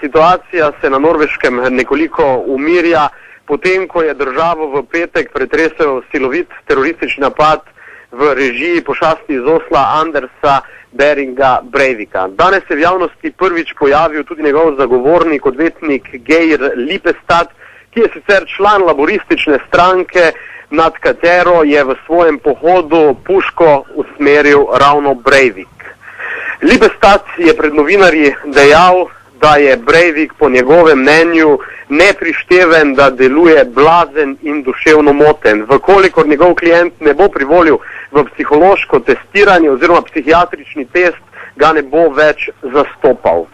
Situacija se na Norveškem nekoliko umirja, potem ko je državo v petek pretresel silovit teroristični napad v režiji pošasti iz Osla Andersa Behringa Breivika. Danes se v javnosti prvič pojavil tudi njegov zagovornik, odvetnik Geir Lippestad, ki je sicer član laboristične stranke, nad katero je v svojem pohodu puško usmeril ravno Breivik. Lippestad je pred novinarji dejal, da je Breivik po njegovem mnenju neprišteven, da deluje blazen in duševno moten. Vkolikor njegov klient ne bo privolil v psihološko testiranje oziroma psihiatrični test, ga ne bo več zastopal.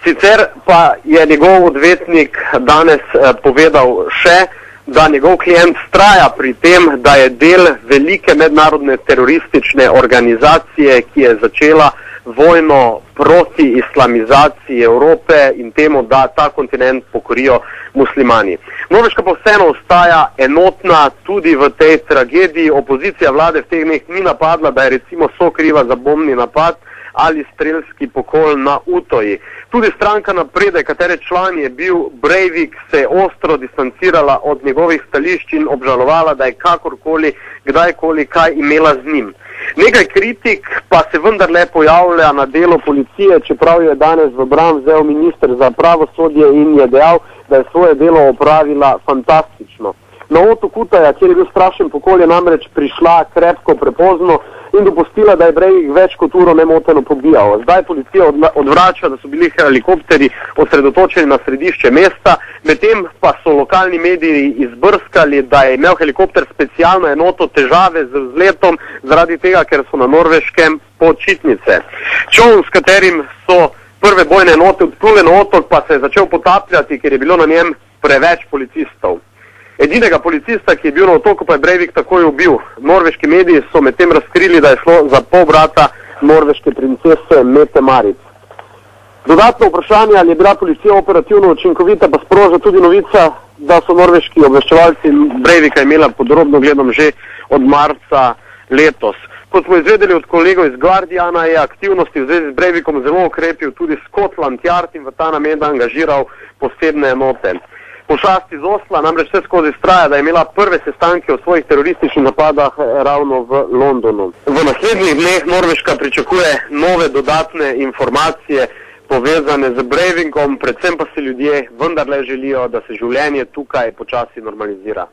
Sicer pa je njegov odvetnik danes povedal še, da njegov klient vztraja pri tem, da je del velike mednarodne teroristične organizacije, ki je začela vojno proti islamizaciji Evrope in temu, da ta kontinent pokorijo muslimani. Norveška pa vseeno ostaja enotna tudi v tej tragediji. Opozicija vlade v teh dneh ni napadla, da je recimo sokriva za bombni napad ali strelski pokol na Utoji. Tudi stranka Napredek, katere član je bil Breivik, se je ostro distancirala od njegovih stališč in obžalovala, da je kakorkoli, kdajkoli kaj imela z njim. Nekaj kritik pa se vendarle pojavlja na delo policije, čeprav je danes v bran vzel minister za pravosodje in je dejal, da je svoje delo opravila fantastično. Na otok Utaja, kjer je bil strašen pokol, je namreč prišla krepko prepozno in dopustila, da je Breivik več kot uro nemoteno pobijal. Zdaj policija odvrača, da so bili helikopteri osredotočeni na središče mesta, medtem pa so lokalni mediji izbrskali, da je imel helikopter specialno enoto težave z vzletom zaradi tega, ker so na Norveškem počitnice. Čoln, s katerim so prve bojne enote odplule na otok, pa se je začel potapljati, ker je bilo na njem preveč policistov. Edinega policista, ki je bil na otoku, pa je Breivik takoj ubil. Norveški mediji so medtem razkrili, da je šlo za polbrata norveške princese Mette Marit. Dodatno vprašanje, ali je bila policija operativno učinkovita, pa sproža tudi novica, da so norveški obveščevalci Breivika imela podrobno gledom že od marca letos. Kot smo izvedeli od kolegov iz Guardiana, je aktivnosti v zvezi z Breivikom zelo okrepil tudi Scotland Yard in v ta namen angažiral posebne enote. Pošast iz Osla namreč vse skozi vztraja, da je imela prve sestanke o svojih terorističnih napadah ravno v Londonu. V naslednjih dneh Norveška pričakuje nove dodatne informacije povezane z Breivikom, predvsem pa se ljudje vendarle želijo, da se življenje tukaj počasi normalizira.